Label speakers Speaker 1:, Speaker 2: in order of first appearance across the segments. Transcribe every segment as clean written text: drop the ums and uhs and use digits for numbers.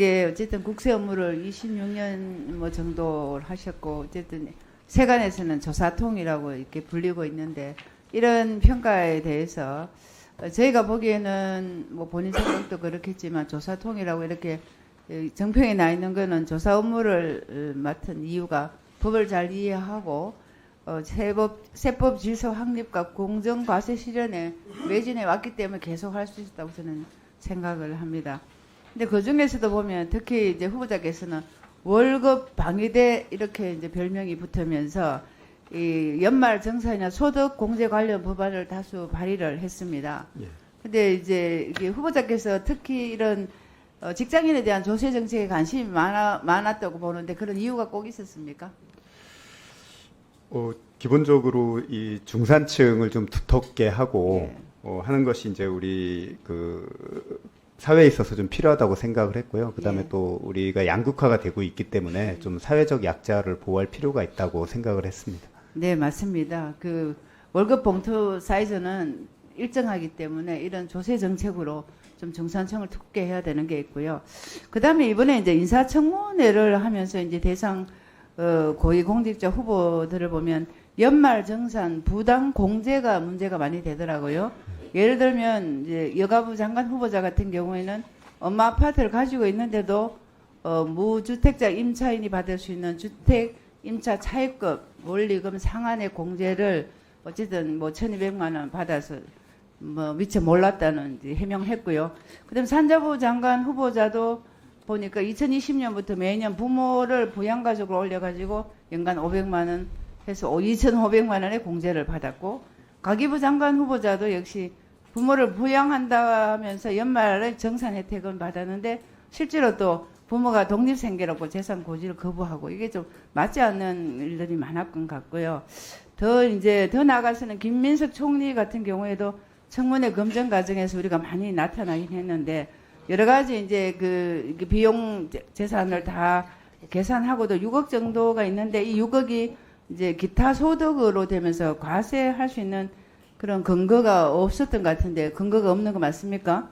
Speaker 1: 예, 어쨌든 국세 업무를 26년 뭐 정도 하셨고, 어쨌든 세간에서는 조사통이라고 이렇게 불리고 있는데, 이런 평가에 대해서 저희가 보기에는 뭐 본인 생각도 그렇겠지만 조사통이라고 이렇게 정평에 나 있는 거는 조사 업무를 맡은 이유가 법을 잘 이해하고 세법 질서 확립과 공정 과세 실현에 매진해 왔기 때문에 계속 할 수 있다고 저는 생각을 합니다. 근데 그 중에서도 보면 특히 이제 후보자께서는 월급 방위대 이렇게 이제 별명이 붙으면서 이 연말 정산이나 소득 공제 관련 법안을 다수 발의를 했습니다.
Speaker 2: 예.
Speaker 1: 근데 이제 이게 후보자께서 특히 이런 직장인에 대한 조세 정책에 관심이 많았다고 보는데 그런 이유가 꼭 있었습니까?
Speaker 2: 기본적으로 이 중산층을 좀 두텁게 하고
Speaker 1: 예.
Speaker 2: 하는 것이 이제 우리 그 사회에 있어서 좀 필요하다고 생각을 했고요. 그다음에
Speaker 1: 예.
Speaker 2: 또 우리가 양극화가 되고 있기 때문에 좀 사회적 약자를 보호할 필요가 있다고 생각을 했습니다.
Speaker 1: 네, 맞습니다. 그 월급 봉투 사이즈는 일정하기 때문에 이런 조세 정책으로 좀 중산층을 두껍게 해야 되는 게 있고요. 그다음에 이번에 이제 인사청문회를 하면서 이제 대상 고위공직자 후보들을 보면 연말 정산 부당 공제가 문제가 많이 되더라고요. 예를 들면 이제 여가부 장관 후보자 같은 경우에는 엄마 아파트를 가지고 있는데도 무주택자 임차인이 받을 수 있는 주택 임차 차입금 원리금 상한의 공제를 어쨌든 뭐 1,200만 원 받아서 뭐 미처 몰랐다는 이제 해명했고요. 그다음 산자부 장관 후보자도 보니까 2020년부터 매년 부모를 부양가족으로 올려가지고 연간 500만 원 해서 2,500만 원의 공제를 받았고, 가기부 장관 후보자도 역시 부모를 부양한다면서 연말에 정산 혜택은 받았는데 실제로 또 부모가 독립생계라고 재산 고지를 거부하고 이게 좀 맞지 않는 일들이 많았던 것 같고요. 더 나아가서는 김민석 총리 같은 경우에도 청문회 검증 과정에서 우리가 많이 나타나긴 했는데 여러 가지 이제 그 비용 재산을 다 계산하고도 6억 정도가 있는데 이 6억이 이제 기타 소득으로 되면서 과세할 수 있는 그런 근거가 없었던 것 같은데 근거가 없는 거 맞습니까?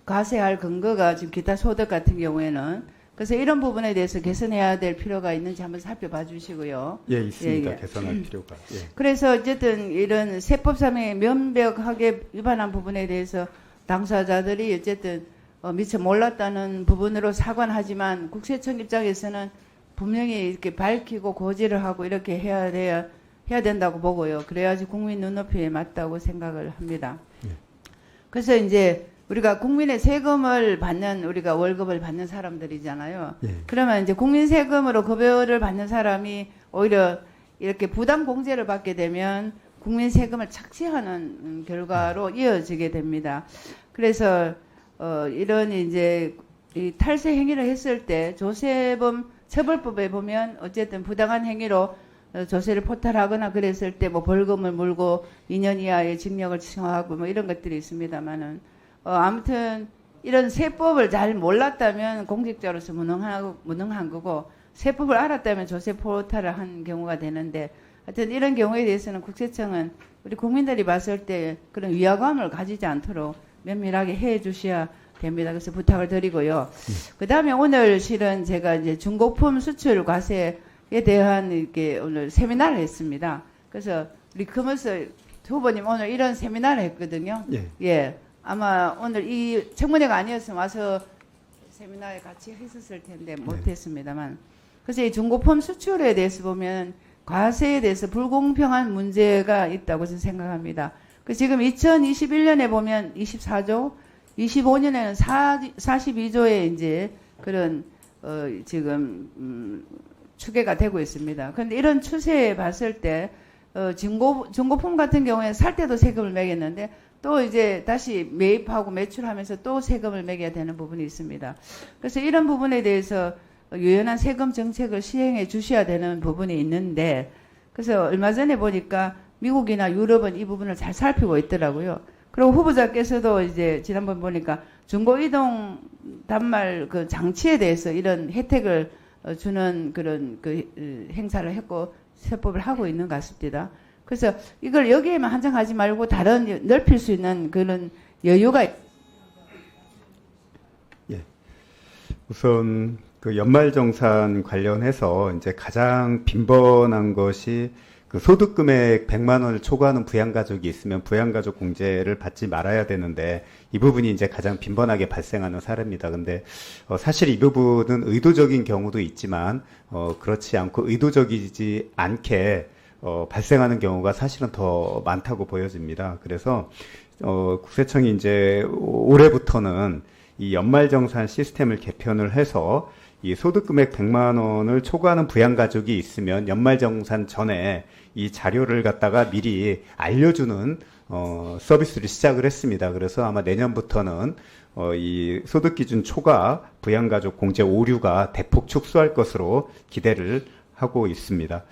Speaker 1: 과세할 근거가 지금 기타 소득 같은 경우에는 그래서 이런 부분에 대해서 개선해야 될 필요가 있는지 한번 살펴봐 주시고요.
Speaker 2: 예, 있습니다.
Speaker 1: 예, 예.
Speaker 2: 개선할 필요가. 예.
Speaker 1: 그래서 어쨌든 이런 세법상의 명백하게 위반한 부분에 대해서 당사자들이 어쨌든 미처 몰랐다는 부분으로 사과는 하지만 국세청 입장에서는 분명히 이렇게 밝히고 고지를 하고 이렇게 해야 된다고 보고요. 그래야지 국민 눈높이에 맞다고 생각을 합니다.
Speaker 2: 예.
Speaker 1: 그래서 이제 우리가 국민의 세금을 받는 우리가 월급을 받는 사람들이잖아요.
Speaker 2: 예.
Speaker 1: 그러면 이제 국민 세금으로 급여를 받는 사람이 오히려 이렇게 부당 공제를 받게 되면 국민 세금을 착취하는 결과로 이어지게 됩니다. 그래서 이런 이제 이 탈세 행위를 했을 때 조세범 처벌법에 보면 어쨌든 부당한 행위로 조세를 포탈하거나 그랬을 때 뭐 벌금을 물고 2년 이하의 징역을 처하고 뭐 이런 것들이 있습니다만은 아무튼 이런 세법을 잘 몰랐다면 공직자로서 무능한 거고 세법을 알았다면 조세 포탈을 한 경우가 되는데 하여튼 이런 경우에 대해서는 국세청은 우리 국민들이 봤을 때 그런 위화감을 가지지 않도록 면밀하게 해 주셔야 됩니다. 그래서 부탁을 드리고요. 그 다음에 오늘 실은 제가 이제 중고품 수출 과세에 대한 이렇게 오늘 세미나를 했습니다. 그래서 우리 금은서 후보님 오늘 이런 세미나를 했거든요.
Speaker 2: 예.
Speaker 1: 예. 아마 오늘 이 청문회가 아니었으면 와서 세미나에 같이 했었을 텐데 못했습니다만. 그래서 이 중고품 수출에 대해서 보면 과세에 대해서 불공평한 문제가 있다고 저는 생각합니다. 그 지금 2021년에 보면 24조, 25년에는 42조의 이제 그런 지금 추계가 되고 있습니다. 그런데 이런 추세에 봤을 때 중고품 같은 경우에 살 때도 세금을 매겼는데 또 이제 다시 매입하고 매출하면서 또 세금을 매겨야 되는 부분이 있습니다. 그래서 이런 부분에 대해서 유연한 세금 정책을 시행해 주셔야 되는 부분이 있는데 그래서 얼마 전에 보니까 미국이나 유럽은 이 부분을 잘 살피고 있더라고요. 그리고 후보자께서도 이제 지난번 보니까 중고이동 단말 그 장치에 대해서 이런 혜택을 주는 그런 그 행사를 했고 세법을 하고 있는 것 같습니다. 그래서 이걸 여기에만 한정하지 말고 다른 넓힐 수 있는 그런 여유가
Speaker 2: 우선 그 연말정산 관련해서 이제 가장 빈번한 것이 그 소득 금액 100만 원을 초과하는 부양가족이 있으면 부양가족 공제를 받지 말아야 되는데 이 부분이 이제 가장 빈번하게 발생하는 사례입니다. 근데 사실 이 부분은 의도적인 경우도 있지만 그렇지 않고 의도적이지 않게 발생하는 경우가 사실은 더 많다고 보여집니다. 그래서 국세청이 이제 올해부터는 이 연말정산 시스템을 개편을 해서 이 소득금액 100만 원을 초과하는 부양가족이 있으면 연말정산 전에 이 자료를 갖다가 미리 알려주는 서비스를 시작을 했습니다. 그래서 아마 내년부터는 이 소득기준 초과 부양가족 공제 오류가 대폭 축소할 것으로 기대를 하고 있습니다.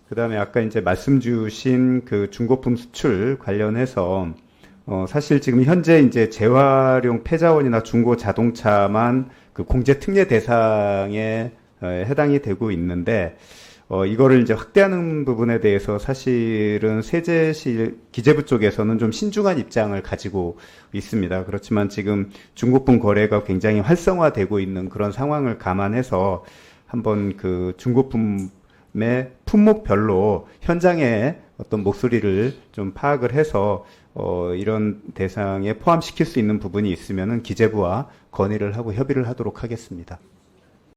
Speaker 2: 그 다음에 아까 이제 말씀 주신 그 중고품 수출 관련해서 사실 지금 현재 이제 재활용 폐자원이나 중고 자동차만 그 공제 특례 대상에 해당이 되고 있는데, 이거를 이제 확대하는 부분에 대해서 사실은 세제실 기재부 쪽에서는 좀 신중한 입장을 가지고 있습니다. 그렇지만 지금 중고품 거래가 굉장히 활성화되고 있는 그런 상황을 감안해서 한번 그 중고품의 품목별로 현장에 어떤 목소리를 좀 파악을 해서 이런 대상에 포함시킬 수 있는 부분이 있으면은 기재부와 건의를 하고 협의를 하도록 하겠습니다.